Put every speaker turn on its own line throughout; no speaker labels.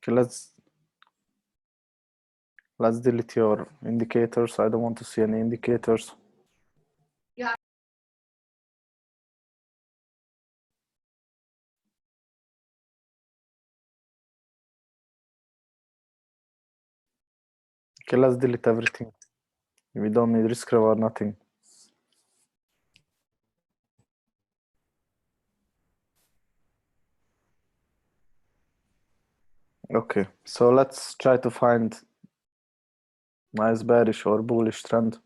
Okay, let's delete your indicators. I don't want to see any indicators.
Yeah.
Okay, let's delete everything. We don't need risk reward, nothing. Okay, so let's try to find nice bearish or bullish trend.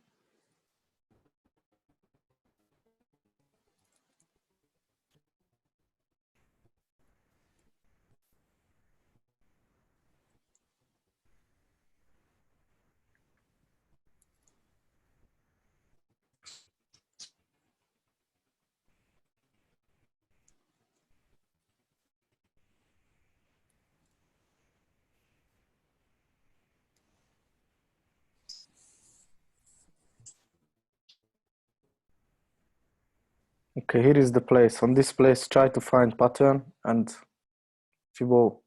Okay, here is the place. On this place, try to find pattern and Fibo.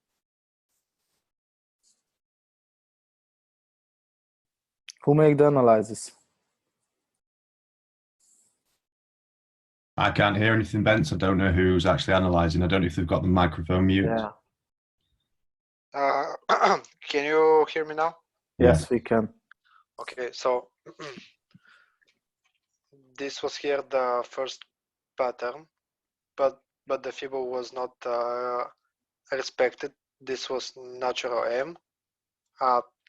Who make the analysis?
I can't hear anything, Ben, so I don't know who's actually analysing. I don't know if they've got the microphone mute.
Yeah.
Can you hear me now?
Yes, we can.
Okay, so this was here the first pattern, but the Fibo was not respected. This was natural M,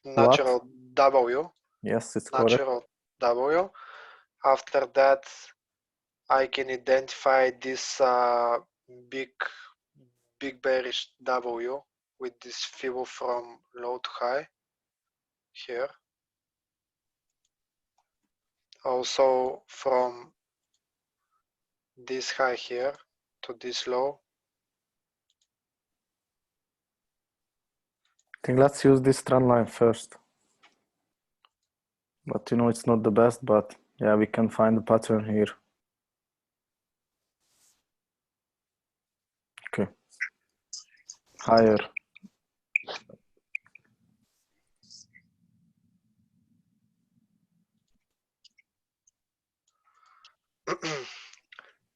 natural W.
Yes, it's
natural
correct.
W. After that, I can identify this big bearish W with this Fibo from low to high here. Also from this high here to this low.
I think let's use this trend line first. But you know, it's not the best, but yeah, we can find the pattern here. Okay. Higher.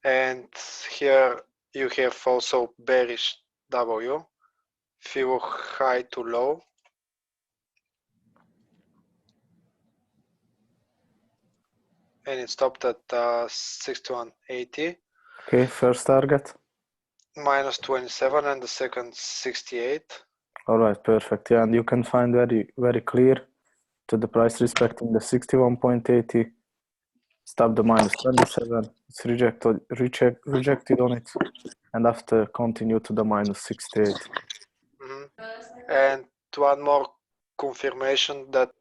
And here you have also bearish W, Fibo high to low. And it stopped at 61.80.
Okay, first target.
Minus 27 and the second 68.
All right, perfect. Yeah, and you can find very clear to the price respecting the 61.80. Stop the minus 27. It's rejected on it, and after continue to the minus 68.
And one more confirmation that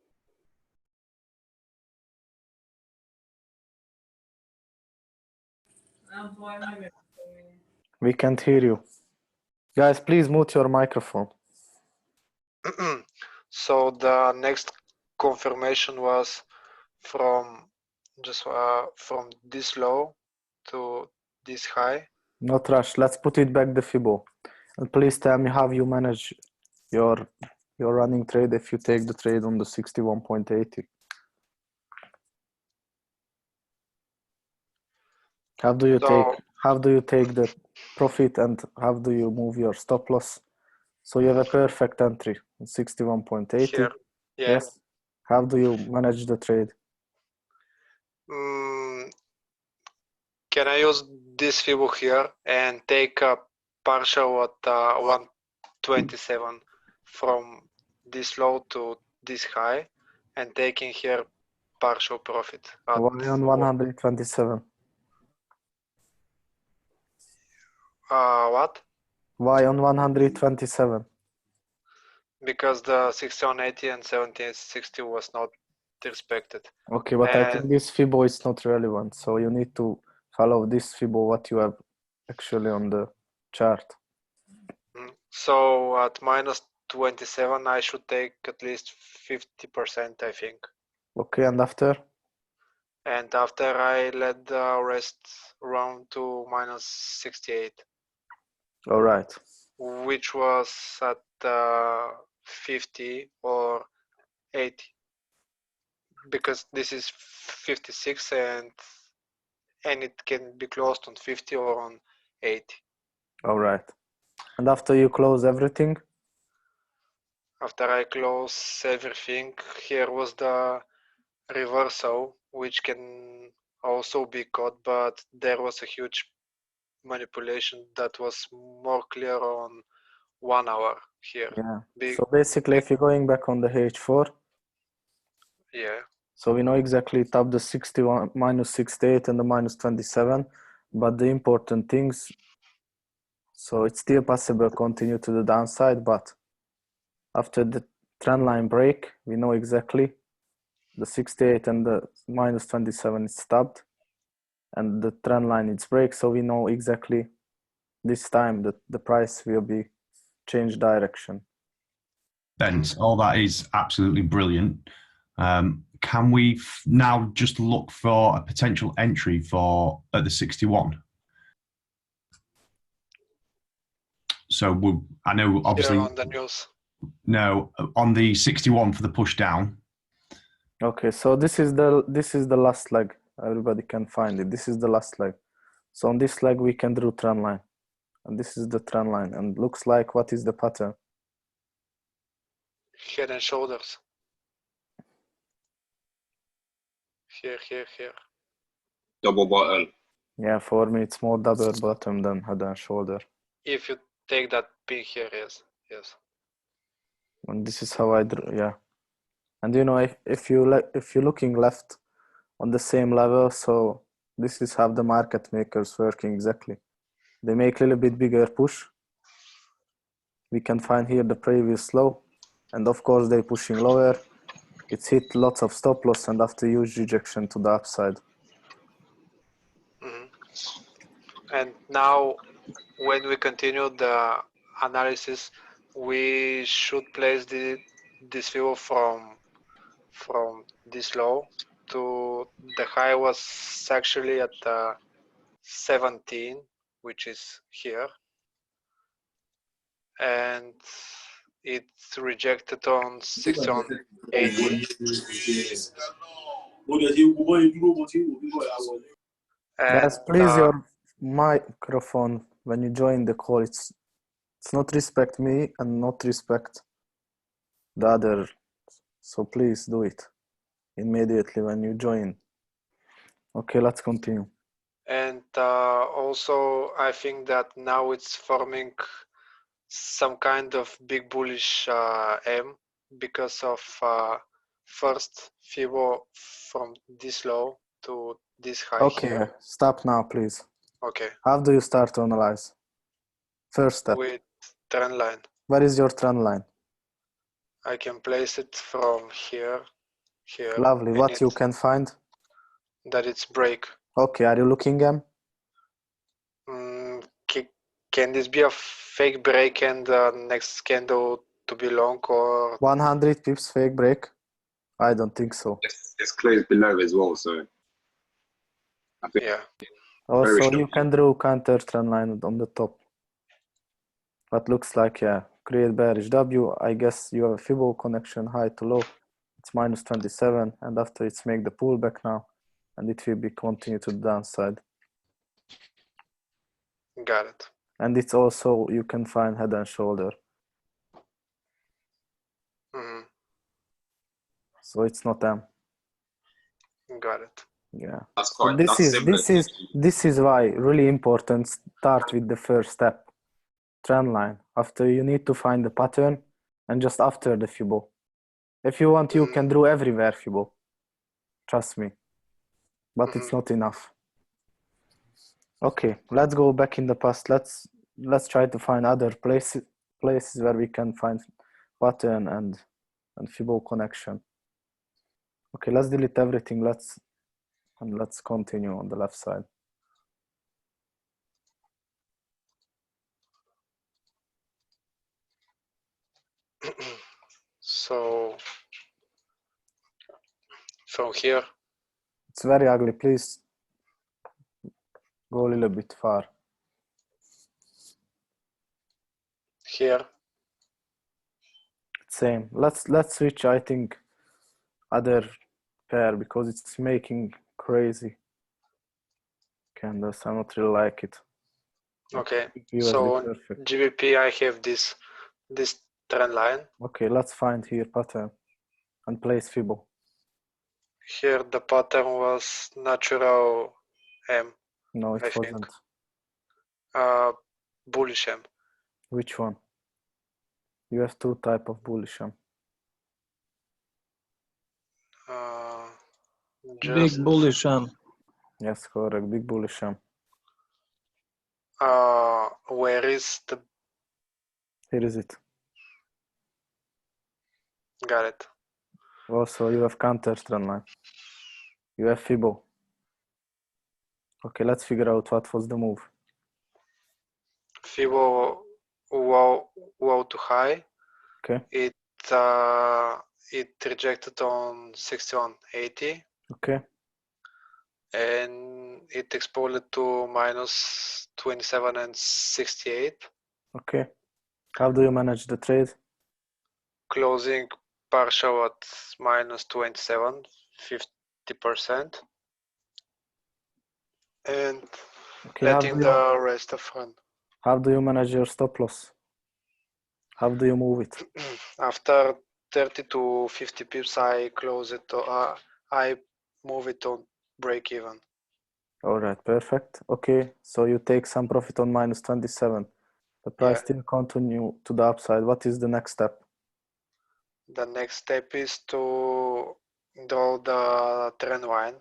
we can't hear you. Guys, please mute your microphone.
so the next confirmation was from from this low to this high.
Not rush. Let's put it back the Fibo. And please tell me how you manage your running trade if you take the trade on the 61.80. How do you take the profit and how do you move your stop loss? So you have a perfect entry on 61.80.
Here, yeah.
Yes. How do you manage the trade?
Can I use this Fibo here and take a partial at 127 from this low to this high and taking here partial profit?
Why on 127?
What?
Why on 127?
Because the 6180 and 1760 was not respected.
Okay, but I think this Fibo is not relevant, so you need to follow this Fibo what you have actually on the chart.
So at minus 27 I should take at least 50%, I think.
Okay, and after?
And after I let the rest round to minus 68.
All right.
which was at 50 or 80, because this is 56 and it can be closed on 50 or on 80.
All right. And after you close everything?
After I close everything, here was the reversal, which can also be caught, but there was a huge manipulation that was more clear on 1 hour here.
Yeah. So basically, if you're going back on the H4,
yeah.
So we know exactly top the 61 minus 68 and the minus 27, but the important things, so it's still possible to continue to the downside, but after the trend line break, we know exactly the 68 and the minus 27 is stopped and the trend line is break. So we know exactly this time that the price will be changed direction.
Bent, all that is absolutely brilliant. Can we now just look for a potential entry for at the 61? So I know obviously
Here on the news.
No, on the 61 for the push down.
Okay, so this is the last leg. Everybody can find it. This is the last leg. So on this leg we can draw trend line, and this is the trend line, and looks like what is the pattern?
Head and shoulders. Here.
Double bottom.
Yeah, for me it's more double bottom than head and shoulder.
If you take that pin here, yes.
And this is how I draw. Yeah, and you know if you're looking left on the same level, so this is how the market makers working exactly. They make a little bit bigger push. We can find here the previous low, and of course they're pushing lower. It's hit lots of stop loss and after huge rejection to the upside.
And now when we continue the analysis, we should place this view from this low to the high was actually at 17, which is here, and it's rejected on 60 on 80.
Guys, please your microphone when you join the call. It's not respect me and not respect the other. So please do it immediately when you join. Okay, let's continue.
And also, I think that now it's forming some kind of big bullish M because of first Fibo from this low to this high.
Okay,
here.
Stop now, please.
Okay.
How do you start to analyze? First step.
With trend line.
Where is your trend line?
I can place it from here.
Lovely. What you can find?
That it's break.
Okay, are you looking at?
Can this be a fake break and next candle to be long, or
100 pips fake break? I don't think so.
It's closed below as well, so I think
yeah.
Also, you can draw counter trend line on the top. But looks like, yeah, create bearish W. I guess you have a Fibo connection high to low. It's minus 27, and after it's make the pullback now, and it will be continue to the downside.
Got it.
And it's also, you can find head and shoulder. So it's not them.
Got it.
Yeah.
that's quite.
So this is why really important start with the first step, trend line. After you need to find the pattern, and just after the Fibo. If you want, you can draw everywhere Fibo. Trust me. But it's not enough. Okay, let's go back in the past. Let's try to find other places where we can find pattern and Fibo connection. Okay, let's delete everything. Let's continue on the left side.
So from here,
it's very ugly. Please go a little bit far.
here.
Same. Let's switch, I think, other pair because it's making crazy candles. I not really like it.
Okay,
USD
so on
perfect.
GBP I have this trend line.
Okay, let's find here pattern and place Fibo.
Here the pattern was natural M,
No,
I
it
think.
wasn't.
Bullish M.
Which one? You have two type of bullish.
Big
Just
bullish M.
Yes, correct. Big bullish.
where is the
Here is it.
got it?
Also, you have counter trend line. You have Fibo. Okay, let's figure out what was the move.
Fibo low to high.
Okay.
It rejected on 61.80
Okay.
and it exploded to minus 27 and 68.
Okay. How do you manage the trade?
Closing partial at minus 27, 50%, and
Okay.
letting the rest of run.
How do you manage your stop loss? How do you move it?
After 30 to 50 pips, I close it. I move it on break even.
All right, perfect. Okay, so you take some profit on minus 27. The price still continue to the upside. What is the next step?
The next step is to draw the trend line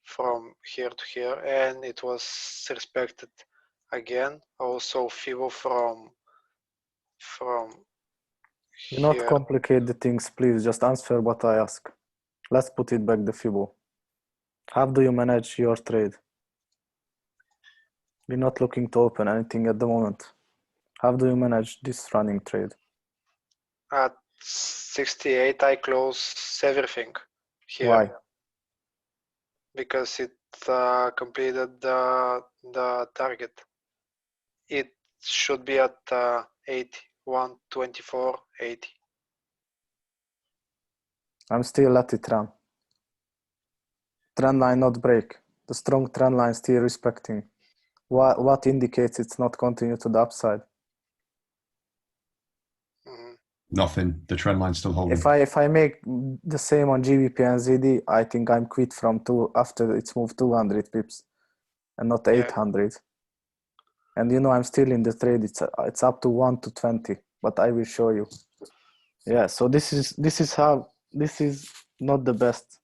from here to here, and it was respected again. Also Fibo from
Do not
here.
complicate the things, please. Just answer what I ask. Let's put it back the Fibo. How do you manage your trade? We're not looking to open anything at the moment. How do you manage this running trade?
At 68, I close everything here.
Why?
Because it completed the target. It should be at 80, 124, 80.
I'm still let it run. Trend line not break. The strong trend line still respecting. What indicates it's not continue to the upside?
Nothing. The trend line's still holding.
If I make the same on GBP and ZD, I think I'm quit from after it's moved 200 pips and not 800. And you know I'm still in the trade. It's up to 1 to 20, but I will show you. Yeah. So this is not the best.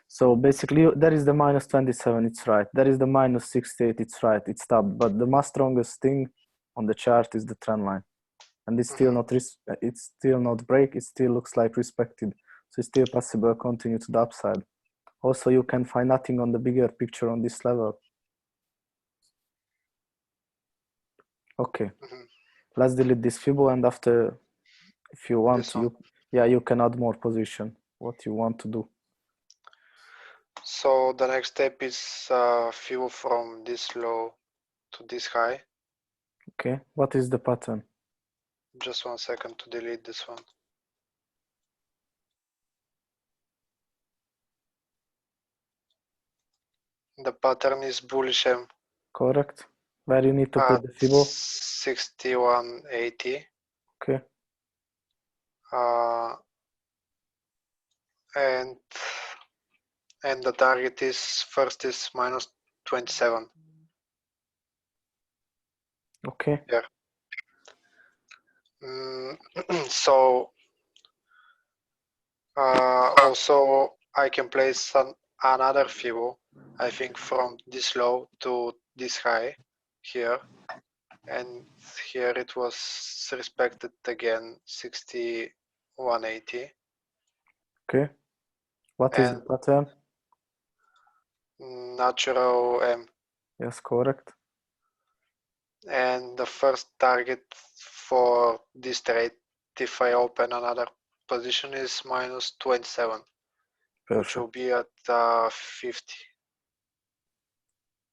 So basically, there is the minus 27. It's right. There is the minus 68. It's right. It's stopped. But the most strongest thing on the chart is the trend line. And it's still not break. It still looks like respected, so it's still possible to continue to the upside. Also, you can find nothing on the bigger picture on this level. Okay, let's delete this Fibo, and after, if you want, you can add more position. What you want to do?
So the next step is Fibo from this low to this high.
Okay, what is the pattern?
Just 1 second to delete this one. The pattern is bullish M.
Correct. Where you need to put the Fibo?
61.80.
Okay.
And the target is first is minus 27.
Okay.
Yeah. So also I can place another Fibo, I think from this low to this high here, and here it was respected again 61.80.
Okay. What is the pattern?
Natural M.
Yes, correct.
And the first target for this trade, if I open another position, is minus 27.
Perfect.
Which will be at 50.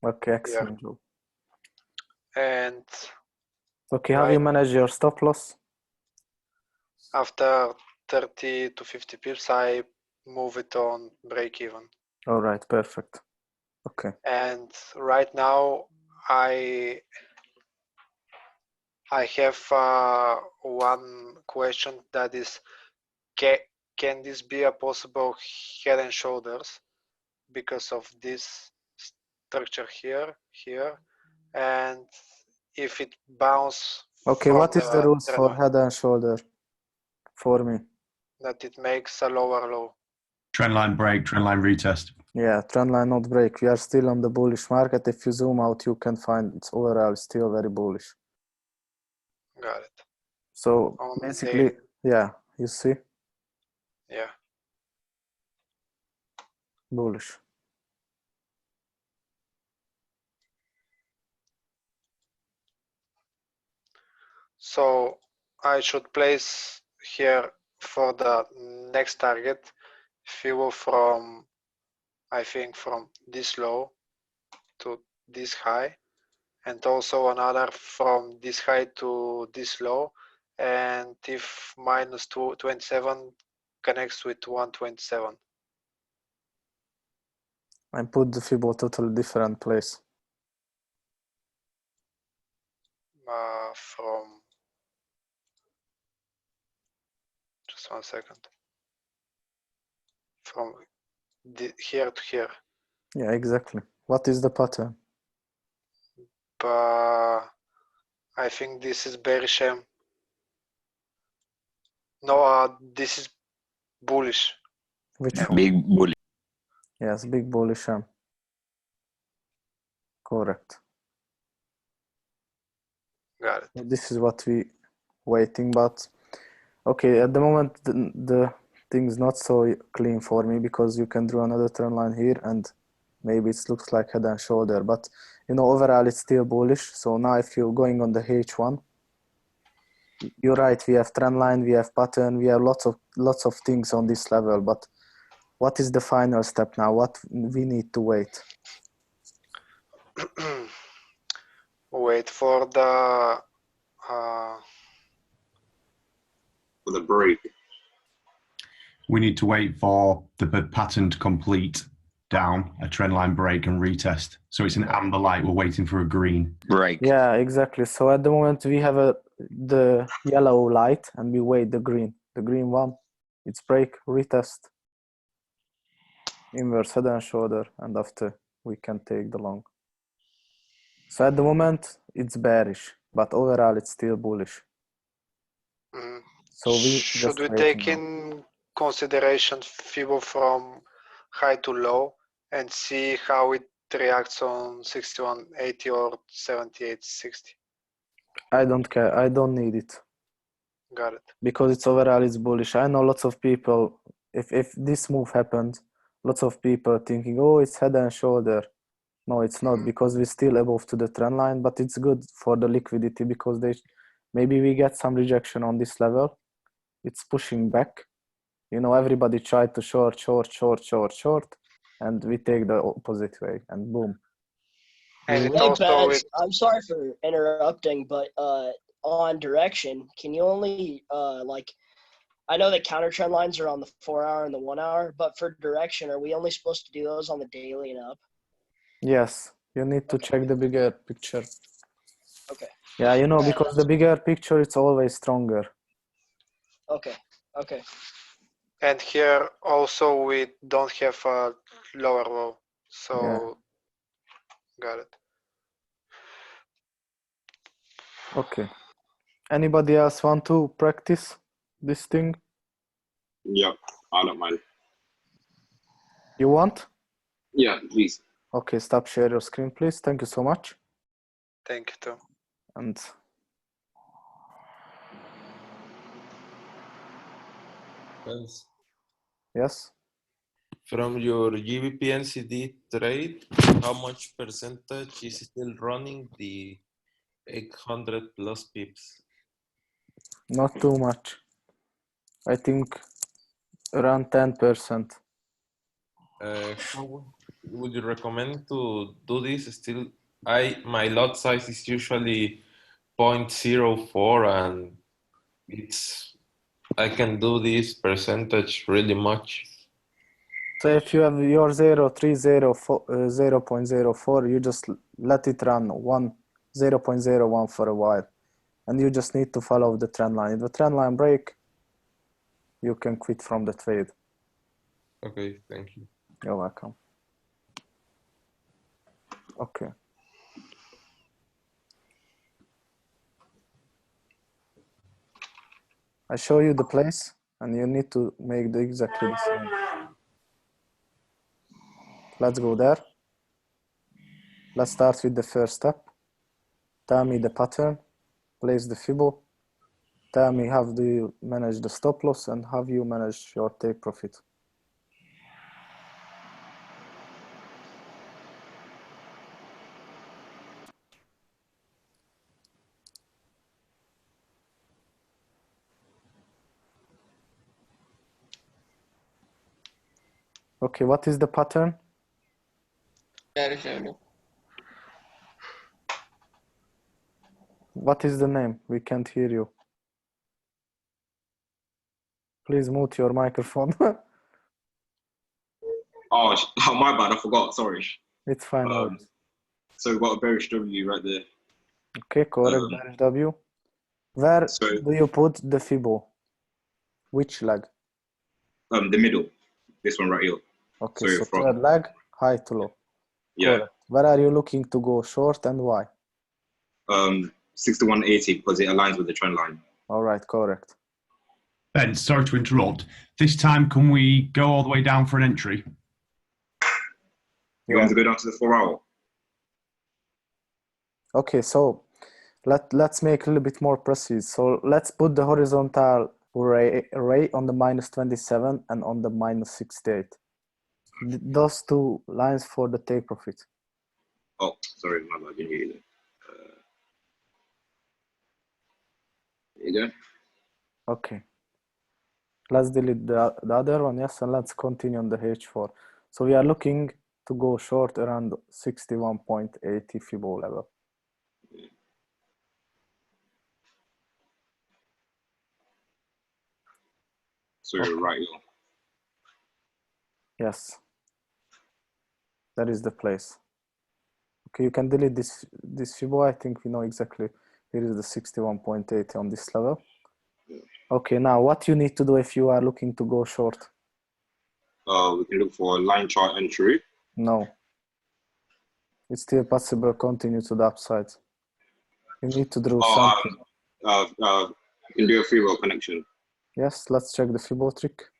Okay, excellent.
And
Okay, how
Right.
you manage your stop loss?
After 30 to 50 pips, I move it on break even.
All right, perfect. Okay.
And right now, I have one question that is, can this be a possible head and shoulders because of this structure here, and if it bounce
Okay,
from
what is the rules
trend
for
line,
head and shoulder for me?
that it makes a lower low.
Trendline break, trendline retest.
Yeah, trend line not break. We are still on the bullish market. If you zoom out, you can find it's overall still very bullish.
Got it.
So
On
basically,
daily.
yeah, you see,
Yeah.
bullish.
So I should place here for the next target FIBO from, I think, from this low to this high, and also another from this high to this low, and if minus 27 connects with 127.
I put the Fibo totally different place.
From, just 1 second, from here to here.
Yeah, exactly. What is the pattern?
I think this is bearish M. No, this is bullish.
Which
Yeah.
one?
Big bully.
Yes, big bullish M. Correct.
Got it.
This is what we waiting, but okay, at the moment the thing's not so clean for me because you can draw another trend line here and maybe it looks like head and shoulder, but you know, overall it's still bullish. So now if you're going on the H1, you're right, we have trend line, we have pattern, we have lots of things on this level, but what is the final step now? What we need to wait?
Wait for the
For the break.
We need to wait for the pattern to complete down, a trendline break and retest. So it's an amber light, we're waiting for a green.
Break.
Yeah, exactly. So at the moment we have the yellow light and we wait the green one. It's break, retest, inverse head and shoulder, and after we can take the long. So at the moment it's bearish, but overall it's still bullish. So we
should
just
we
wait
take
now.
in consideration FIBO from high to low and see how it reacts on 6180 or 7860?
I don't care. I don't need it
Got it.
because it's overall it's bullish. I know lots of people. If this move happened, lots of people thinking, oh, it's head and shoulder. No, it's not, because we're still above to the trend line, but it's good for the liquidity because maybe we get some rejection on this level. It's pushing back. You know, everybody tried to short, and we take the opposite way, and boom.
And it
Hey,
also
Baz, I'm sorry for interrupting, but on direction, can you only I know that counter trend lines are on the 4 hour and the 1 hour, but for direction, are we only supposed to do those on the daily and up?
Yes, you need to check the bigger picture.
Okay.
Yeah, you know, because the bigger picture, it's always stronger.
Okay.
and here also we don't have a lower low, so
Yeah.
got it.
Okay. Anybody else want to practice this thing?
Yep. I don't mind.
You want?
Yeah, please.
Okay, stop share your screen, please. Thank you so much.
Thank you too.
And yes,
From your GBP NCD trade, how much percentage is still running the 800 plus pips?
not too much. I think around 10%.
How would you recommend to do this? Still, my lot size is usually 0.04, and I can do this percentage really much.
So if you have your 0.04, you just let it run 0.01 for a while, and you just need to follow the trend line. If the trend line break, you can quit from the trade.
Okay, thank you.
You're welcome. Okay. I show you the place, and you need to make exactly the same. Let's go there. Let's start with the first step. Tell me the pattern, place the Fibbo. Tell me how do you manage the stop loss and how you manage your take profit. Okay, what is the pattern? What is the name? We can't hear you. Please mute your microphone.
Oh, my bad. I forgot. Sorry.
It's fine. No worries.
So we've got a bearish W right there.
Okay, correct. Bearish W. Where
So
do you put the Fibbo? Which leg?
the middle, this one right here.
Okay,
So
so
from
third leg, high to low.
yeah,
Correct. Where are you looking to go short and why?
61.80 because it aligns with the trend line.
All right, correct.
Ben, sorry to interrupt. This time, can we go all the way down for an entry?
You want me to go down to the 4 hour?
Okay, so let's make a little bit more precise. So let's put the horizontal array on the -27 and on the -68. Those two lines for the take profit.
Oh, sorry, my bad. Didn't hear you. There you go.
Okay. Let's delete the other one, yes, and let's continue on the H4. So we are looking to go short around 61.80 Fibbo level.
So you're right here.
Yes. That is the place. Okay, you can delete this Fibbo. I think we know exactly. Here is the 61.80 on this level. Okay, now what you need to do if you are looking to go short?
We can look for a line chart entry.
No. It's still possible continue to the upside. You need to draw something.
You can do a free roll connection.
Yes, let's check the Fibbo trick.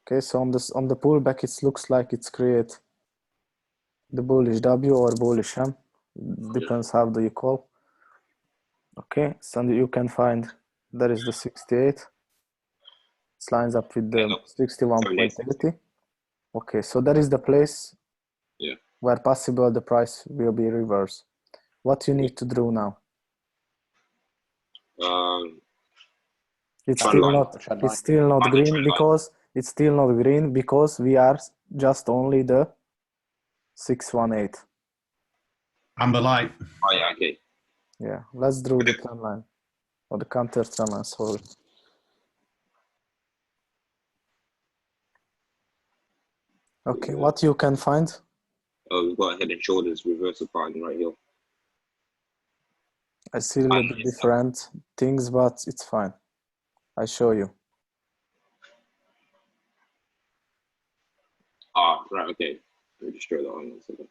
Okay, so on the pullback, it looks like it's create the bullish W or bullish M. Depends how do you call. Okay, so you can find there is the 68. It lines up with the 61.80. Okay, so that is the place where possible the price will be reversed. What you need to do now? It's still not green because we are just only the 618.
Amber light.
Oh yeah, okay.
Yeah, let's draw the trend line or the counter trend line. Sorry. Okay, what you can find?
We've got a head and shoulders reversal pattern right here.
I see a little bit different things, but it's fine. I show you.
Ah, right, okay. Let me just draw that on one second.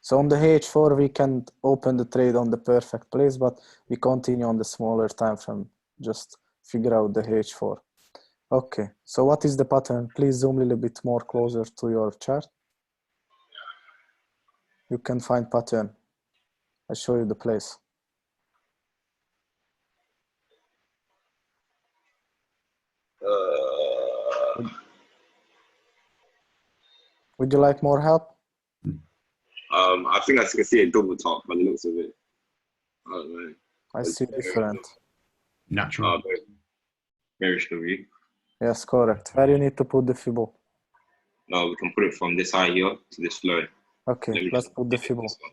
So on the H4, we can open the trade on the perfect place, but we continue on the smaller time frame. Just figure out the H4. Okay, so what is the pattern? Please zoom a little bit more closer to your chart. You can find pattern. I show you the place. Would you like more help?
I think I can see a double top by the looks of it. I don't know.
I see different.
Natural.
Very story.
Yes, correct. Where you need to put the Fibbo?
No, we can put it from this high here to this low.
Okay,
Let me
let's
just
put the
edit
Fibo.
this one.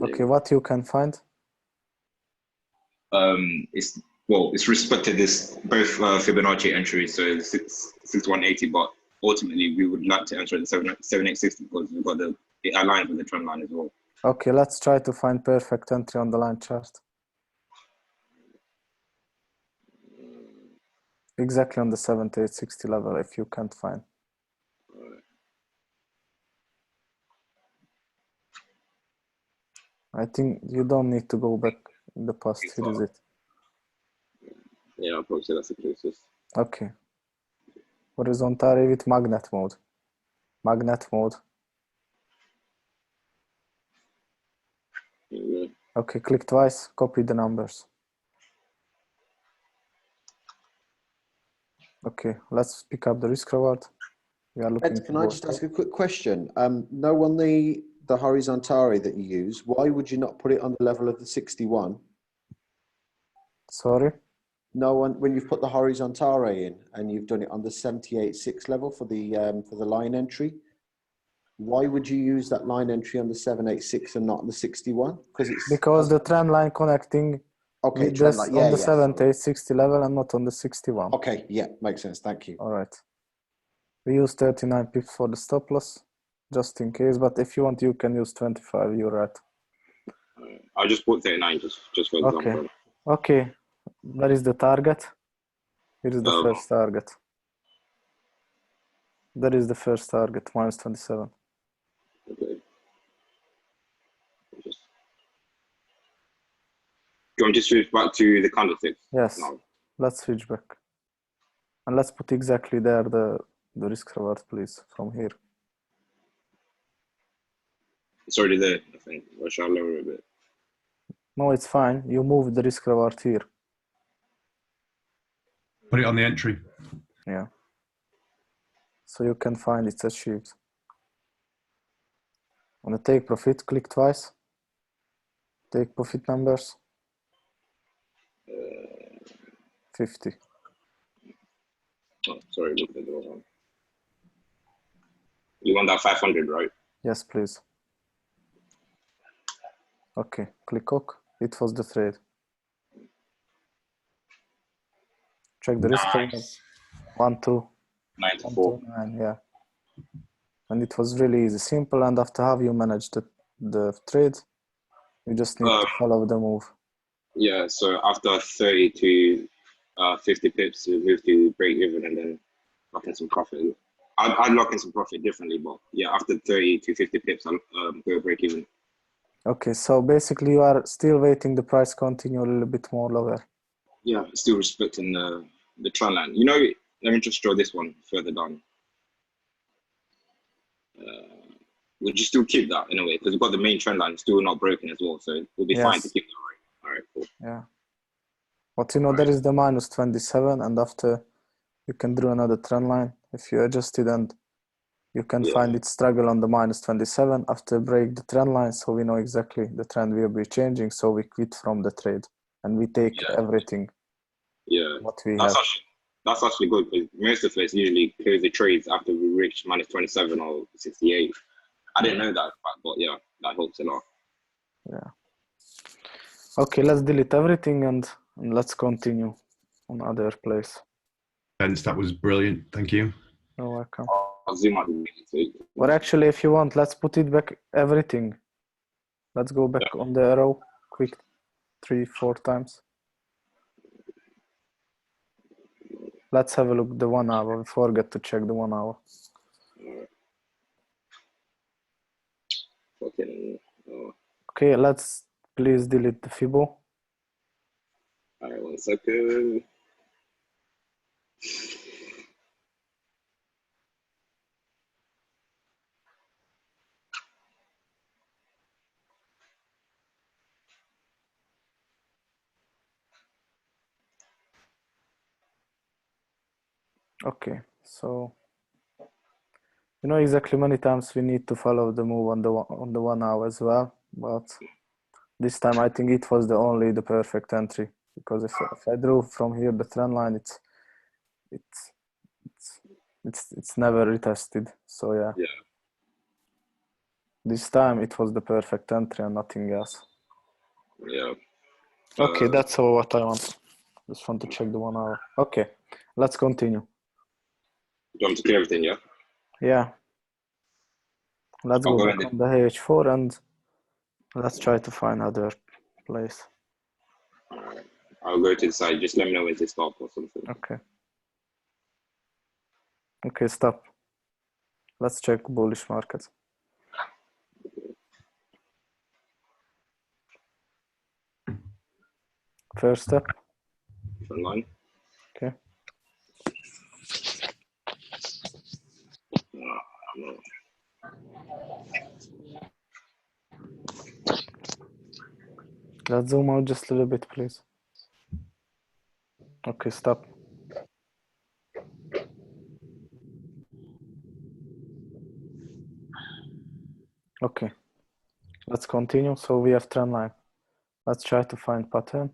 Okay, what you can find?
It's respected this both Fibonacci entries, so 6180, but ultimately we would like to enter the 7860 because we've got it aligned with the trend line as well.
Okay, let's try to find perfect entry on the line chart. Exactly on the 7860 level if you can't find. I think you don't need to go back in the past. Here is it.
Yeah, I'll probably say that's the closest.
Okay. Horizontally with magnet mode. Magnet mode.
Yeah.
Okay, click twice, copy the numbers. Okay, let's pick up the risk reward. We are looking.
Can I just ask a quick question? No, on the horizontary that you use, why would you not put it on the level of the 61?
Sorry?
No one, when you've put the horizontary in and you've done it on the 78.6 level for the line entry, why would you use that line entry on the 786 and not on the 61?
Because the trend line connecting
okay,
with
trend
this
line.
on
Yeah,
the
yeah.
7860 level and not on the 61.
Okay, yeah, makes sense. Thank you.
All right. We use 39 pips for the stop loss, just in case. But if you want, you can use 25. You're right.
I just put 39 just for example.
Okay. Okay. Where is the target? Here is the first target. There is the first target, minus 27.
Okay. Do you want to switch back to the candlesticks?
Yes.
No.
Let's switch back. And let's put exactly there the risk reward, please, from here.
It's already there, I think. Or shall I lower it a bit?
No, it's fine. You move the risk reward here.
Put it on the entry.
Yeah. So you can find it's achieved. On the take profit, click twice. Take profit numbers. 50.
Oh, sorry, look at the wrong one. You want that 500, right?
Yes, please. Okay, click OK. It was the trade. Check the risk reward. 1, 2.
94.
1, 2, 9, yeah. And it was really easy, simple. And after how you manage the trade, you just need to follow the move.
Yeah, so after 30 to 50 pips, we move to break even and then lock in some profit. I'd lock in some profit differently, but yeah, after 30 to 50 pips, I'll go break even.
Okay, so basically you are still waiting the price continue a little bit more lower.
Yeah, still respecting the trend line. You know, let me just draw this one further down. Would you still keep that in a way? Because we've got the main trend line still not broken as well, so we'll be fine to keep it. All right, cool.
Yeah. But you know, there is the minus 27, and after you can draw another trend line if you adjust it, and you can find it struggle on the minus 27 after break the trend line, so we know exactly the trend will be changing, so we quit from the trade and we take everything.
Yeah,
what we have.
That's actually good because most of us usually close the trades after we reach minus 27 or 68. I didn't know that, but yeah, that helps a lot.
Yeah. Okay, let's delete everything and let's continue on other place.
Vince, that was brilliant. Thank you.
You're welcome.
I'll zoom out.
Or actually, if you want, let's put it back, everything. Let's go back on the arrow, quick 3-4 times. Let's have a look the 1 hour. Forget to check the 1 hour. Okay, let's please delete the Fibo.
All right, 1 second.
Okay, so you know exactly many times we need to follow the move on the 1 hour as well, but this time I think it was the perfect entry, because if I drew from here the trend line, it's never retested. So yeah.
Yeah.
This time it was the perfect entry and nothing else.
Yeah.
Okay, that's all what I want. Just want to check the 1 hour. Okay, let's continue.
You want to clear everything, yeah?
Yeah. Let's
I'll
go
go
back
in
on the AH4 and let's try to find other place.
Alright. I'll go to the side. Just let me know when to stop or something.
Okay. Okay, stop. Let's check bullish markets. First step.
Front line.
Okay.
No.
Let's zoom out just a little bit, please. Okay, stop. Okay, let's continue. So we have trend line. Let's try to find pattern.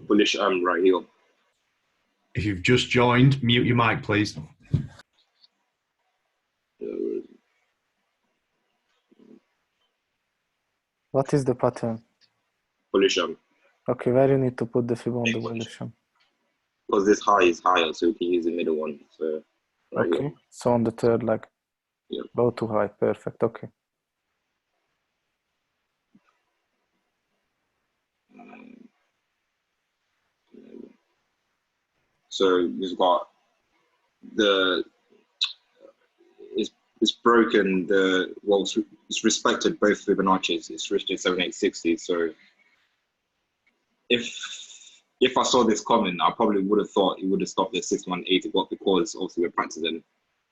Bullish right here.
If you've just joined, mute your mic, please.
What is the pattern?
Bullish
Okay, where you need to put the fib on the bullish?
because this high is higher, so we can use the middle one. So right
Okay,
here.
so on the third leg.
Yeah.
Low to high, perfect. Okay.
So we've got it's broken it's respected both Fibonacci's. It's reached 7860. So if I saw this coming, I probably would have thought it would have stopped at 6180, but because obviously we're practicing,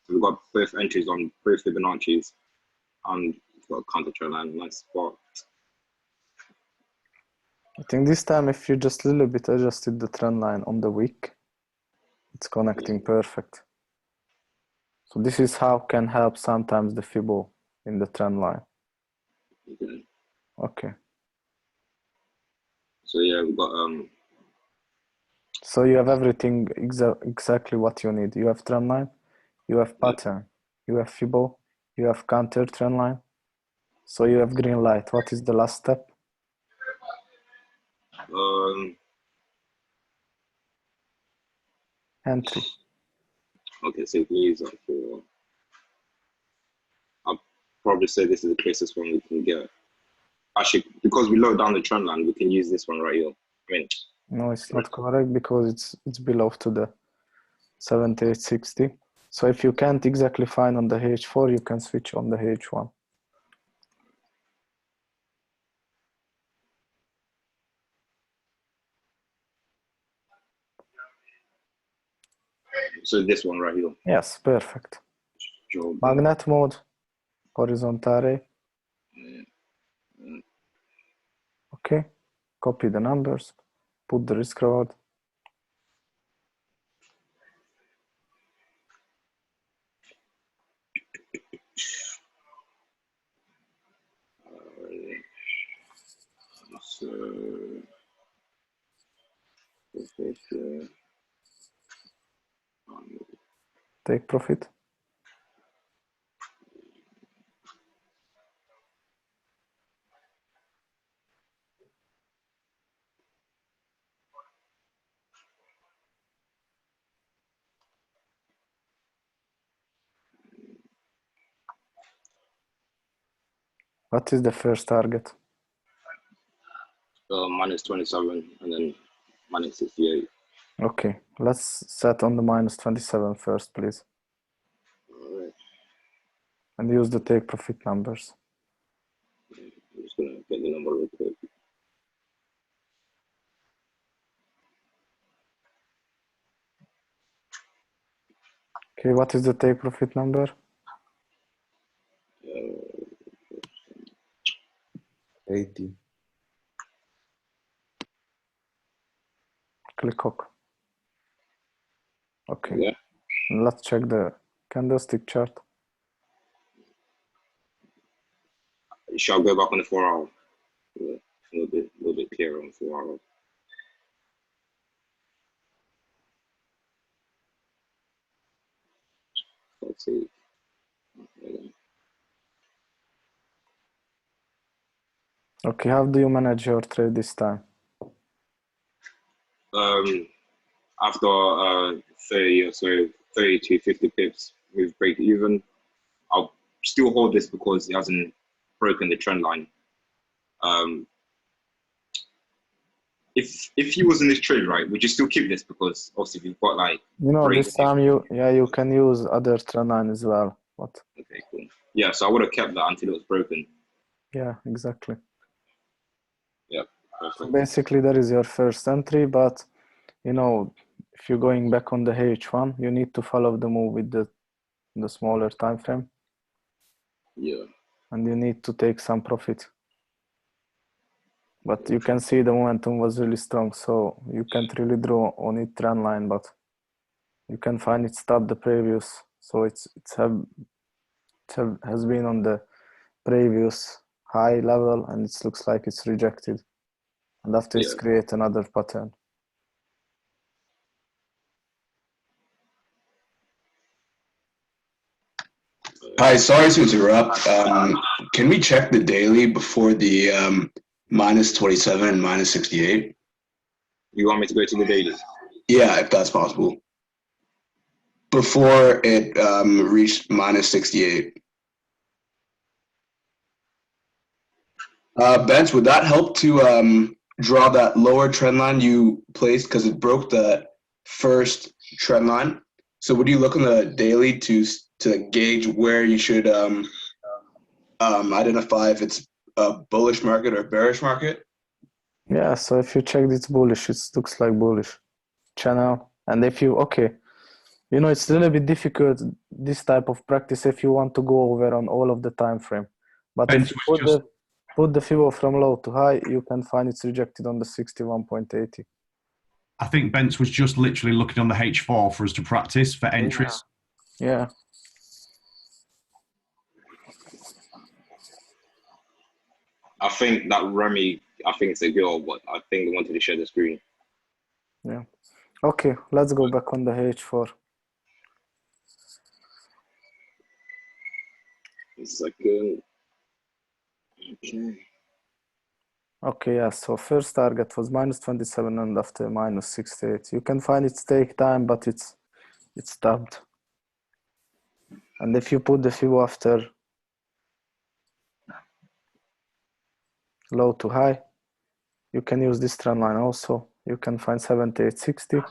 so we've got both entries on both Fibonacci's, and we've got a counter trend line, nice spot.
I think this time if you just a little bit adjusted the trend line on the wick, it's connecting perfect. So this is how can help sometimes the Fibo in the trend line.
Okay.
Okay.
So yeah, we've got
So you have everything exactly what you need. You have trend line, you have pattern, you have Fibo, you have counter trend line. So you have green light. What is the last step? Entry.
Okay, so we can use that for. I'll probably say this is the closest one we can get. Actually, because we low down the trend line, we can use this one right here. I mean,
No, it's not correct because it's below to the 7860. So if you can't exactly find on the H4, you can switch on the H1.
so this one right here.
Yes, perfect.
Job.
Magnet mode, horizontal. Okay, copy the numbers, put the risk reward.
So,
Take profit. What is the first target?
minus 27 and then minus 68.
Okay, let's set on the minus 27 first, please.
All right.
And use the take profit numbers.
I'm just gonna get the number real quick.
Okay, what is the take profit number?
80.
Click hook. Okay,
Yeah.
let's check the candlestick chart.
Shall I go back on the 4 hour? Yeah, a little bit clearer on 4 hour. I'll see.
Okay, how do you manage your trade this time?
After 30 or so, 30 to 50 pips with break even, I'll still hold this because it hasn't broken the trend line. If you was in this trade, right, would you still keep this? Because obviously you've got like break
this time you can use other trend line as well. What?
Okay, cool. Yeah, so I would have kept that until it was broken.
Yeah, exactly.
Yeah.
So basically, that is your first entry, but if you're going back on the H1, you need to follow the move with the smaller time frame.
Yeah.
And you need to take some profit. But you can see the momentum was really strong, so you can't really draw on it trend line, but you can find it stopped the previous. So it has been on the previous high level, and it looks like it's rejected. And after it's create another pattern.
Hi, sorry to interrupt. Can we check the daily before the minus 27 and minus 68?
You want me to go to the daily?
Yeah, if that's possible. Before it reached minus 68. Bence, would that help to draw that lower trend line you placed because it broke the first trend line? So would you look on the daily to gauge where you should identify if it's a bullish market or bearish market?
Yeah, so if you check it's bullish, it looks like bullish channel. And if you, it's a little bit difficult, this type of practice, if you want to go over on all of the time frame. But
Bence,
if you put the FIBO from low to high, you can find it's rejected on the 61.80.
I think Bence was just literally looking on the H4 for us to practice for entries.
Yeah.
I think that Remy, I think it's a girl, but I think they wanted to share the screen.
Yeah. Okay, let's go back on the H4.
A second. Okay.
Okay, yeah, so first target was minus 27 and after minus 68. You can find it take time, but it's stopped. And if you put the FIBO after low to high, you can use this trend line also. You can find 78.60.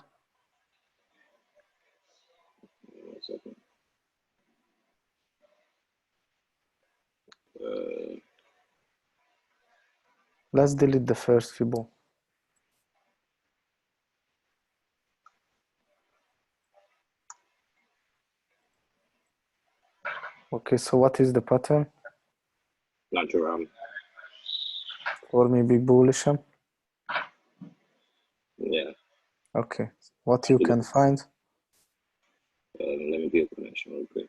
1 second.
Let's delete the first FIBO. Okay, so what is the pattern?
Natural.
For me, big bullish.
Yeah.
Okay, what you can find?
Let me do a connection real quick.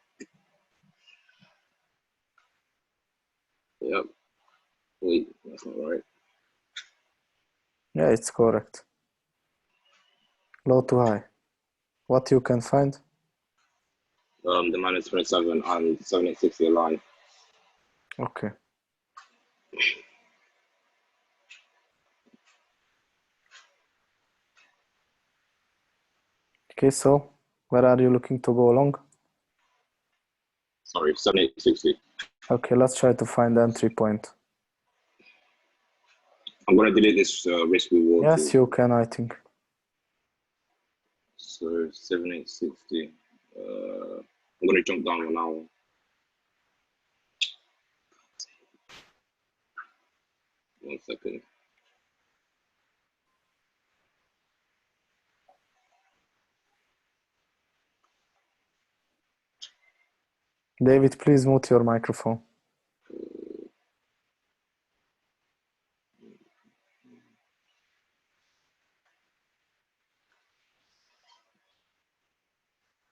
Yep. Wait, that's not right.
Yeah, it's correct. Low to high. What you can find?
The minus 27 and 78.60 line.
Okay. Okay, so where are you looking to go along?
Sorry, 78.60.
Okay, let's try to find the entry point.
I'm gonna delete this risk reward.
Yes, you can, I think.
So 78.60. I'm gonna jump down 1 hour. One second.
David, please mute your microphone.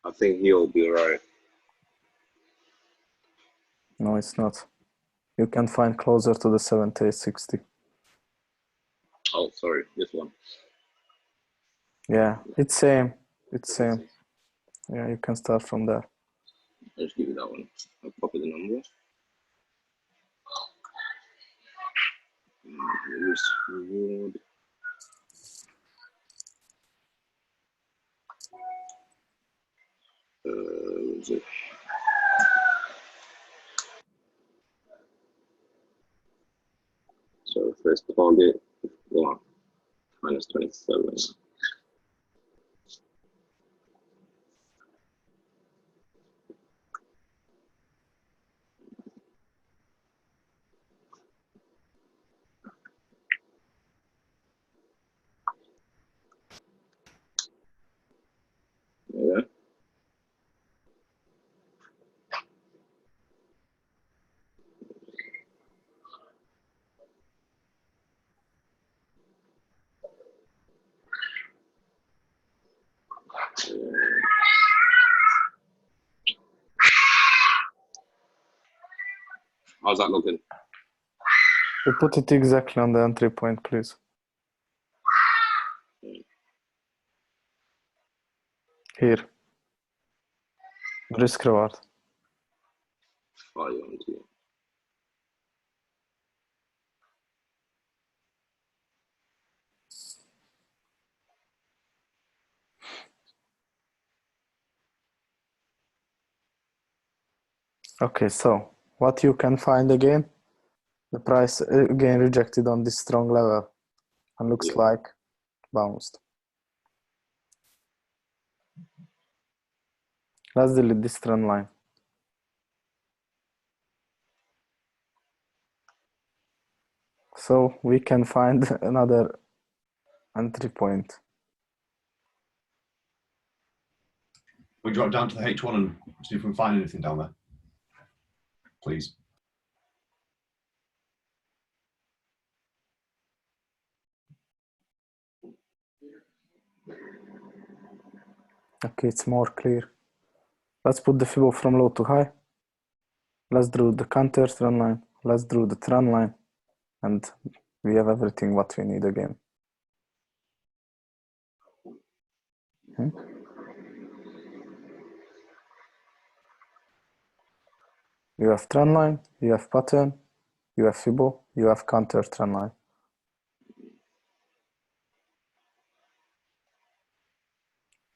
I think he'll be right.
No, it's not. You can find closer to the 78.60.
Oh, sorry, this one.
Yeah, it's same. It's same. Yeah, you can start from there.
I'll just give you that one. I'll copy the number. Risk reward. What is it? So first target, well, minus 27. Yeah. How's that looking?
You put it exactly on the entry point, please. Here. Risk reward.
Oh, you want to?
Okay, so what you can find again, the price again rejected on this strong level and looks
Yeah.
like bounced. Let's delete this trend line. So we can find another entry point.
We drop down to the H1 and see if we can find anything down there, please.
Okay, it's more clear. Let's put the Fibo from low to high. Let's draw the counter trend line. Let's draw the trend line. And we have everything what we need again. You have trend line, you have pattern, you have Fibo, you have counter trend line.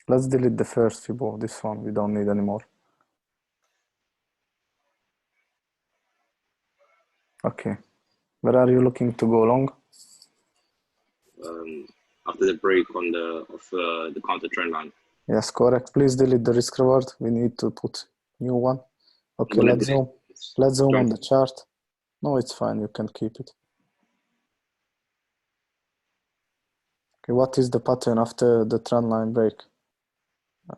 Let's delete the first Fibo, this one, we don't need anymore. Okay, where are you looking to go long?
After the break on the counter trend line.
Yes, correct. Please delete the risk reward. We need to put new one. Okay,
When I
let's
did
zoom.
it,
Let's zoom on
don't-
the chart. No, it's fine. You can keep it. Okay, what is the pattern after the trend line break?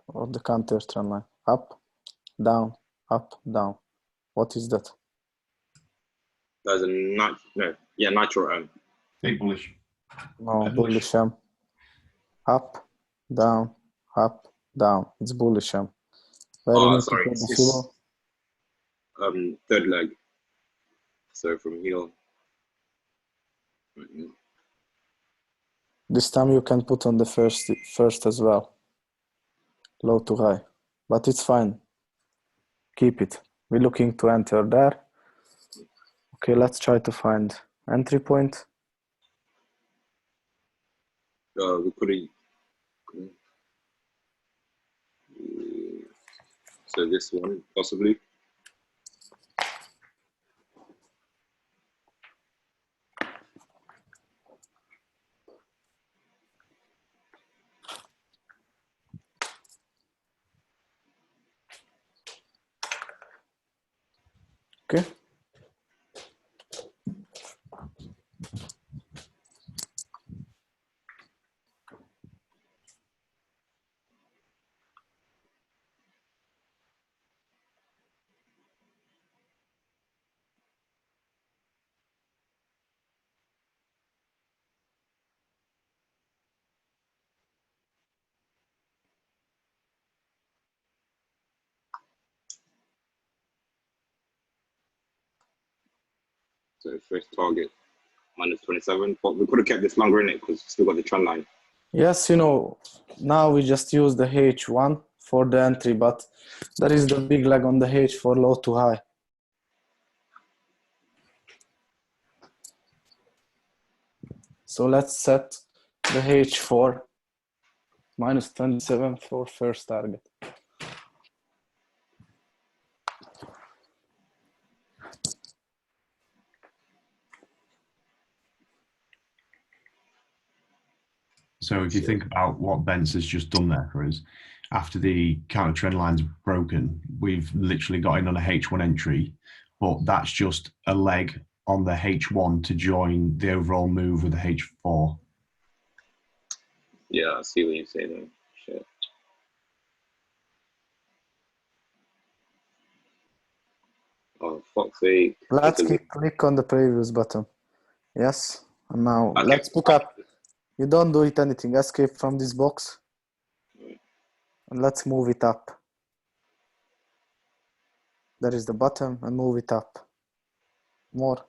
Or the counter trend line? Up, down, up, down. What is that?
There's a nitro.
Big bullish.
No, bullish M. Up, down, up, down. It's bullish M. Where you need
Sorry,
to put the
it's
Fibo?
third leg. So from here.
This time you can put on the first as well. Low to high. But it's fine. Keep it. We're looking to enter there. Okay, let's try to find entry point.
We could have. So this one possibly.
Okay.
So first target minus 27, but we could have kept this longer in it because still got the trend line.
Yes, you know, now we just use the H1 for the entry, but there is the big leg on the H for low to high. So let's set the H for -27 for first target.
So if you think about what Bence has just done there for us, after the counter trend line's broken, we've literally got in on a H1 entry, but that's just a leg on the H1 to join the overall move with the H4.
Yeah, I see what you're saying there. Shit. Oh, fuck's sake.
Let's click on the previous button. Yes, and now
Okay.
let's pick up. You don't do it anything. Escape from this box. And let's move it up. There is the button and move it up. More.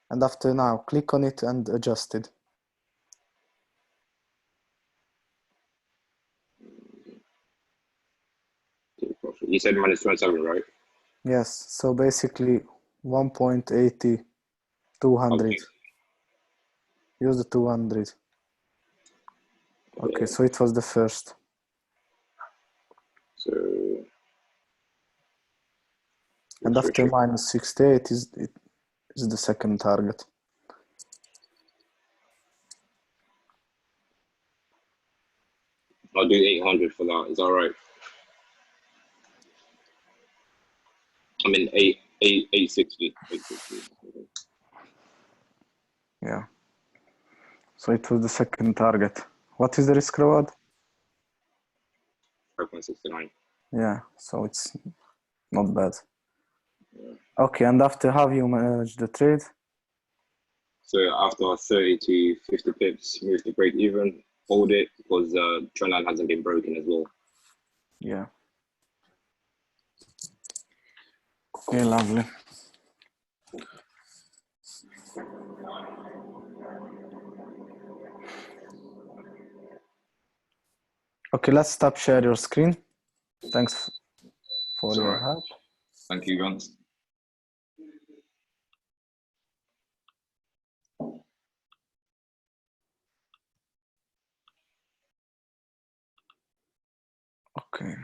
And after now, click on it and adjust it.
You said -27, right?
Yes, so basically 1.80, 200.
Okay.
Use the 200. Okay, so it was the first.
So.
And after -68 is the second target.
I'll do 800 for that. Is that right? I mean 860. 860.
Yeah. So it was the second target. What is the risk reward?
5.69.
Yeah, so it's not bad. Yeah. Okay, and after how you manage the trade?
So after 30 to 50 pips, move to break even, hold it because trend line hasn't been broken as well.
Yeah. Okay, lovely. Okay, let's stop share your screen. Thanks for your help.
Thank you, Vance.
Okay,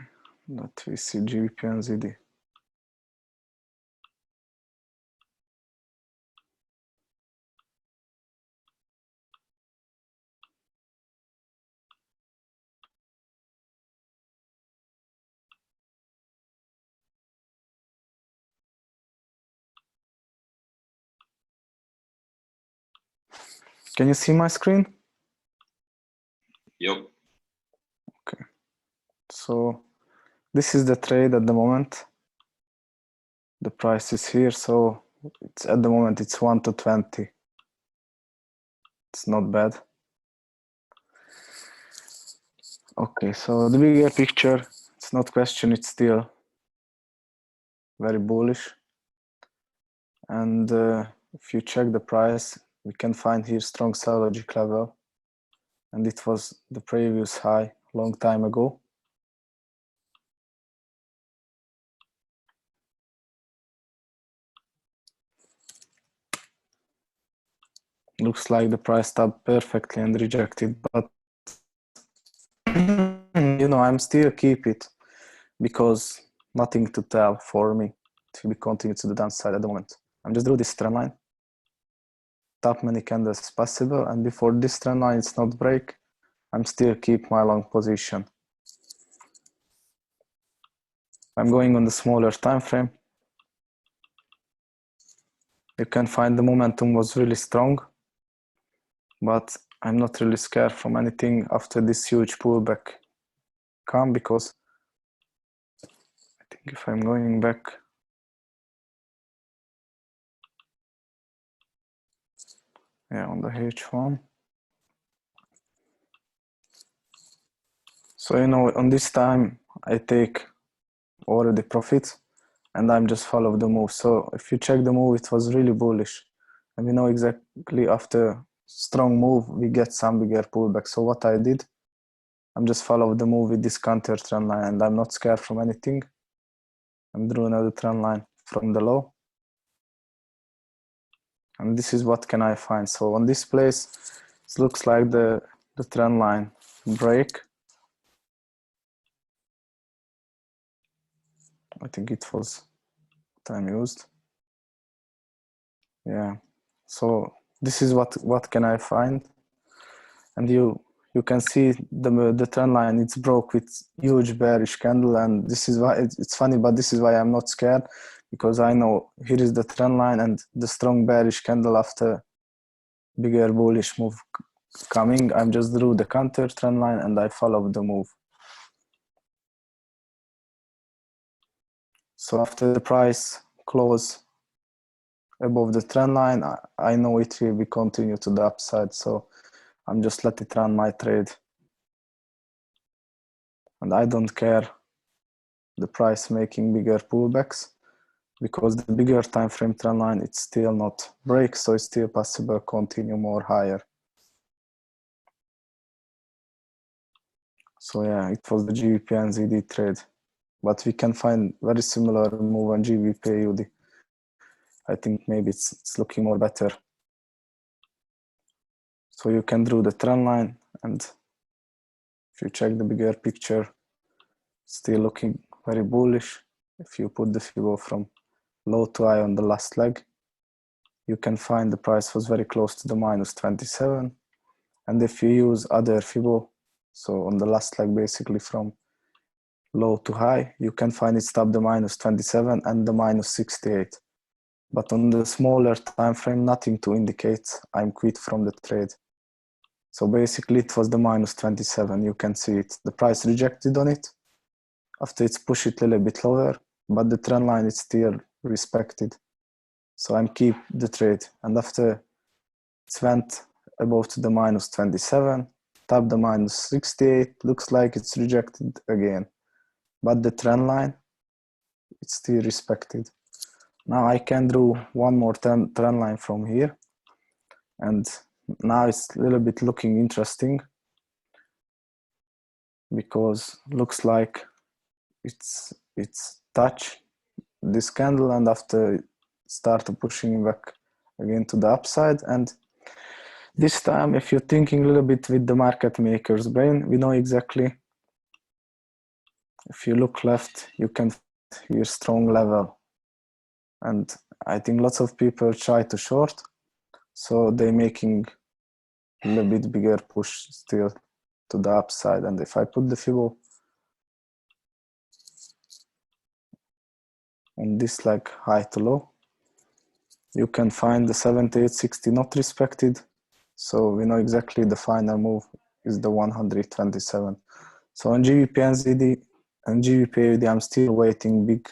let me see GBP and ZD. Can you see my screen?
Yep.
Okay. So this is the trade at the moment. The price is here, so it's at the moment it's 1 to 20. It's not bad. Okay, so the bigger picture, it's not question, it's still very bullish. And if you check the price, we can find here strong psychological level. And it was the previous high long time ago. Looks like the price stopped perfectly and rejected, but you know, I'm still keep it because nothing to tell for me to be continued to the downside at the moment. I'm just draw this trend line, tap many candles as possible, and before this trend line it's not break, I'm still keep my long position. I'm going on the smaller time frame. You can find the momentum was really strong, but I'm not really scared from anything after this huge pullback come, because I think if I'm going back, yeah, on the H1. So, you know, on this time I take already profits and I'm just follow the move. So if you check the move, it was really bullish. And we know exactly after strong move, we get some bigger pullback. So what I did, I'm just follow the move with this counter trend line, and I'm not scared from anything. I'm drawing another trend line from the low. And this is what can I find. So on this place, it looks like the trend line break. I think it was time used. Yeah. So this is what can I find. And you can see the trend line, it's broke with huge bearish candle, and this is why it's funny, but this is why I'm not scared, because I know here is the trend line and the strong bearish candle after bigger bullish move coming. I'm just drew the counter trend line and I follow the move. So after the price close above the trend line, I know it will be continue to the upside, so I'm just let it run my trade. And I don't care the price making bigger pullbacks, because the bigger time frame trend line, it's still not break, so it's still possible continue more higher. So yeah, it was the GBP and ZD trade, but we can find very similar move on GBP AUD. I think maybe it's looking more better. So you can draw the trend line, and if you check the bigger picture, still looking very bullish. If you put the Fibo from low to high on the last leg, you can find the price was very close to the -27. And if you use other Fibo, so on the last leg basically from low to high, you can find it stop the -27 and the -68. But on the smaller time frame, nothing to indicate I'm quit from the trade. So basically it was the -27, you can see it. The price rejected on it. After it's pushed it a little bit lower, but the trend line is still respected. So I'm keep the trade. And after it went above to the -27, tap the -68, looks like it's rejected again. But the trend line, it's still respected. Now I can draw one more trend line from here. And now it's a little bit looking interesting, because looks like it's touch this candle, and after start pushing back again to the upside. And this time, if you're thinking a little bit with the market maker's brain, we know exactly, if you look left, you can hear strong level. And I think lots of people try to short, so they're making a little bit bigger push still to the upside. And if I put the Fibo on this like high to low, you can find the 78.60 not respected. So we know exactly the final move is the 127. So on GBP and ZD and GBP AUD, I'm still waiting big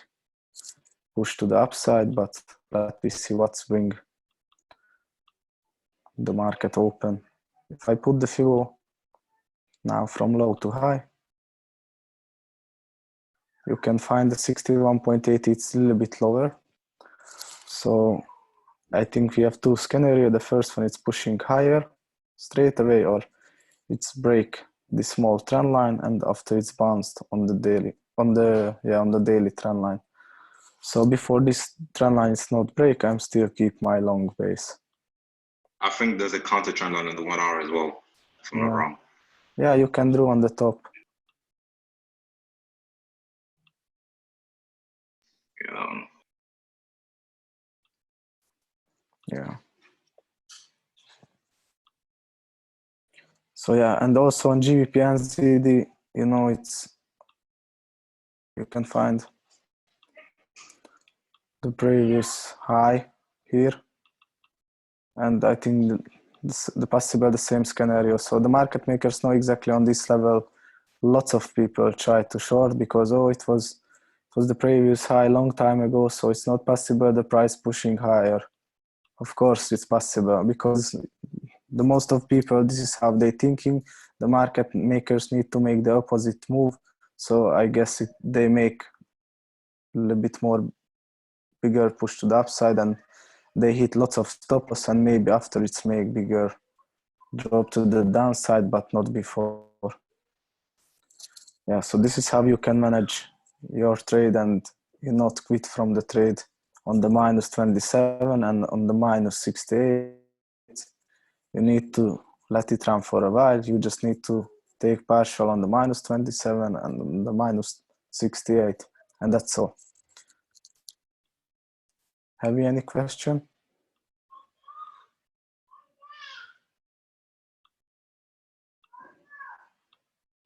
push to the upside, but let me see what's bring the market open. If I put the Fibo now from low to high, you can find the 61.8, it's a little bit lower. So I think we have two scenarios. The first one is pushing higher straight away, or it's break the small trend line, and after it's bounced on the daily, on the daily trend line. So before this trend line is not break, I'm still keep my long base.
I think there's a counter trend line in the 1 hour as well, if I'm not wrong.
Yeah, you can draw on the top. Yeah. So yeah, and also on GBP and ZD, you know, you can find the previous high here, and I think the possible the same scenario. So the market makers know exactly on this level. Lots of people try to short because it was the previous high long time ago, so it's not possible the price pushing higher. Of course it's possible, because the most of people, this is how they thinking. The market makers need to make the opposite move, so I guess they make a little bit more bigger push to the upside, and they hit lots of stop loss, and maybe after it's make bigger drop to the downside, but not before. Yeah, so this is how you can manage your trade and you not quit from the trade on the minus 27 and on the minus 68. You need to let it run for a while. You just need to take partial on the minus 27 and on the minus 68, and that's all. Have you any question?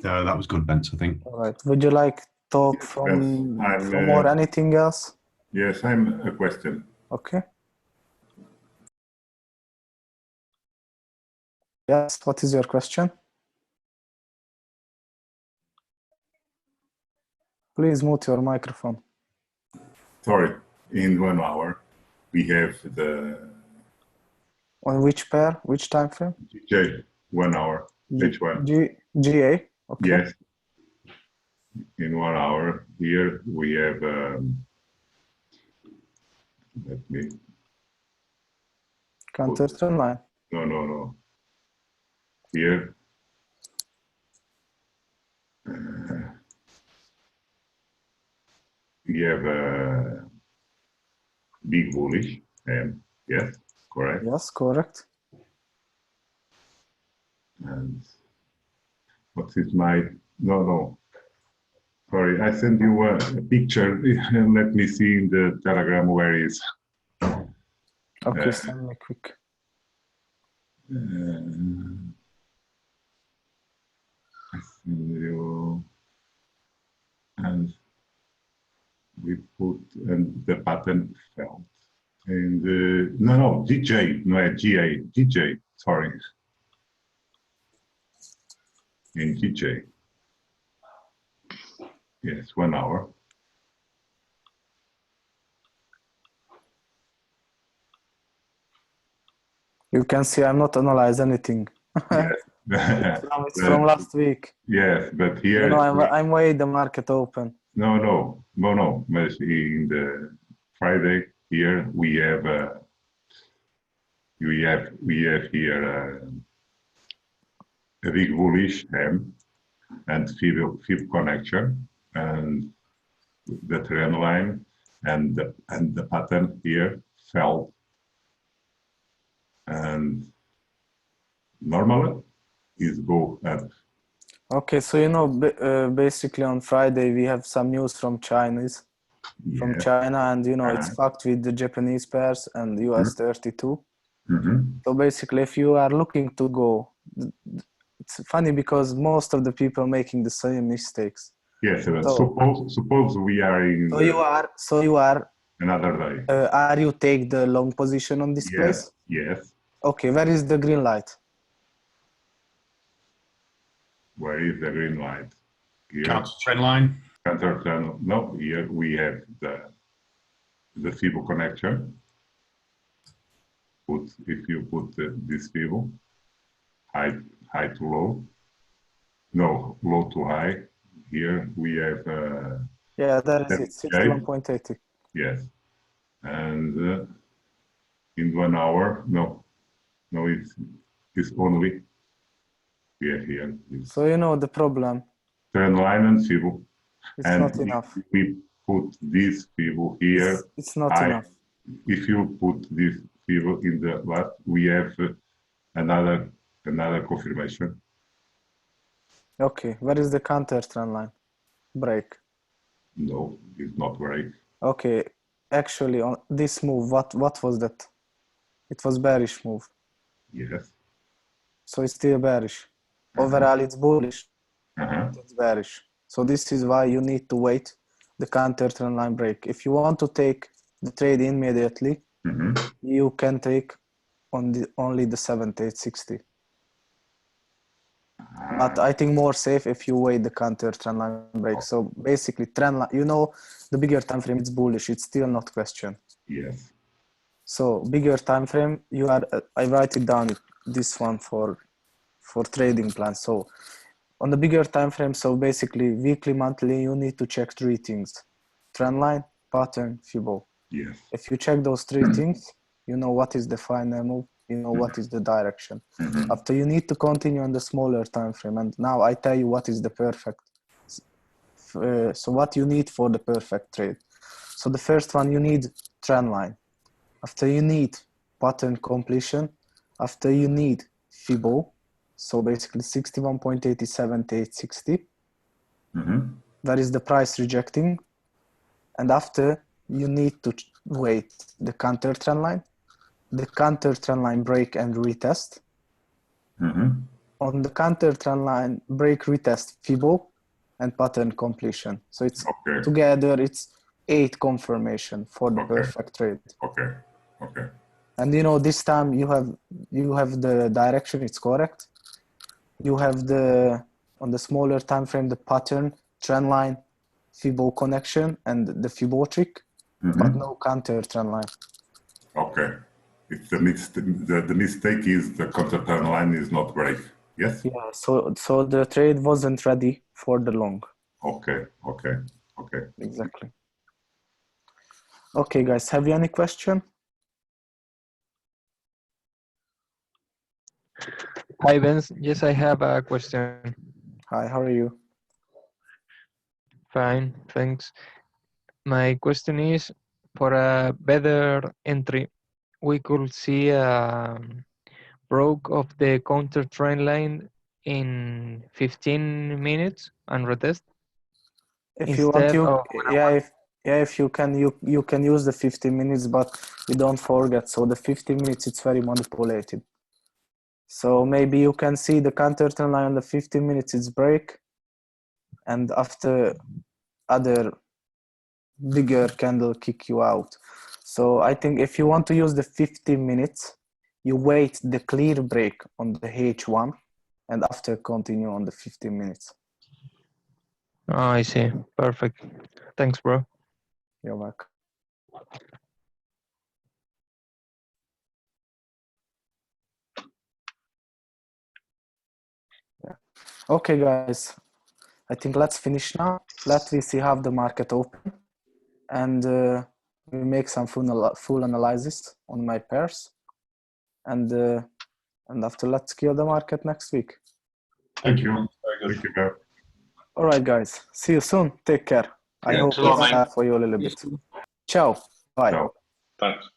No, that was good, Bence, I think.
All right. Would you like talk from or anything else?
Yes, I'm a question.
Okay. Yes, what is your question? Please mute your microphone.
Sorry, in 1 hour, we have the
On which pair? Which time frame?
GJ, 1 hour, H1.
GA? Okay.
Yes. In 1 hour, here we have, let me,
Counter trend line.
no. Here, we have a big bullish, and yes, correct.
Yes, correct.
And what is my, no. Sorry, I sent you a picture. Let me see in the Telegram where is.
Okay, send me quick.
I send you, and we put, and the pattern fell. And no, DJ, no, GJ, sorry. In GJ. Yes, 1 hour.
You can see I'm not analyze anything.
Yes.
It's from last week.
Yes, but here.
You know, I'm way the market open.
No. But in the Friday here we have here a big bullish M and fib connection and the trend line and the pattern here fell, and normally is go up.
Okay, so you know, basically on Friday we have some news from China, and you know it's fucked with the Japanese pairs and US 32. So basically, if you are looking to go, it's funny because most of the people making the same mistakes.
Yes, suppose we are in.
So you are
another day.
Are you take the long position on this place?
Yes.
Okay, where is the green light?
Where is the green light? Here.
Counter trend line.
Counter trend. No, here we have the FIBO connection. If you put this FIBO, high to low, no, low to high. Here we have.
Yeah, that is it. 61.80.
Yes, and in 1 hour, no, it's only. Here.
So you know the problem.
Trend line and FIBO.
It's not enough.
We put this FIBO here.
It's not enough.
If you put this FIBO in the last, we have another confirmation.
Okay, where is the counter trend line? Break.
No, it's not break.
Okay, actually on this move, what was that? It was bearish move.
Yes.
So it's still bearish. Overall, it's bullish. It's bearish. So this is why you need to wait the counter trend line break. If you want to take the trade immediately, you can take only the 7860. But I think more safe if you wait the counter trend line break. So basically, trend line, you know, the bigger time frame, it's bullish. It's still not questioned.
Yes.
So bigger time frame, you are. I write it down. This one for trading plans. So on the bigger time frame, so basically weekly, monthly, you need to check 3 things: trend line, pattern, FIBO.
Yes.
If you check those 3 things, you know what is the final move, you know what is the direction. After, you need to continue on the smaller time frame. And now I tell you what is the perfect So what you need for the perfect trade. So the first one, you need trend line. After you need pattern completion. After you need FIBO. So basically 61.87 to 860. That is the price rejecting. And after you need to wait the counter trend line. The counter trend line break and retest. On the counter trend line, break, retest, FIBO, and pattern completion. So it's together, it's 8 confirmation for the perfect trade.
Okay.
And you know, this time you have the direction, it's correct. You have on the smaller time frame, the pattern, trend line, FIBO connection, and the FIBO trick, but no counter trend line.
Okay. It's the mistake is the counter trend line is not break. Yes?
Yeah, so the trade wasn't ready for the long.
Okay.
Exactly. Okay, guys, have you any question?
Hi, Vince. Yes, I have a question.
Hi, how are you?
Fine, thanks. My question is, for a better entry, we could see a broke of the counter trend line in 15 minutes and retest.
If you want, if you can, you can use the 15 minutes, but you don't forget. So the 15 minutes, it's very manipulated. So maybe you can see the counter trend line on the 15 minutes, it's break, and after other bigger candle kick you out. So I think if you want to use the 15 minutes, you wait the clear break on the H1 and after continue on the 15 minutes.
Oh, I see. Perfect. Thanks, bro.
You're welcome. Yeah. Okay, guys. I think let's finish now. Let me see how the market open, and we make some full analysis on my pairs, and after let's kill the market next week.
Thank you. Thank you, Gab.
All right, guys. See you soon. Take care. I hope it's sad for you a little bit. Ciao. Bye.
Ciao.
Thanks.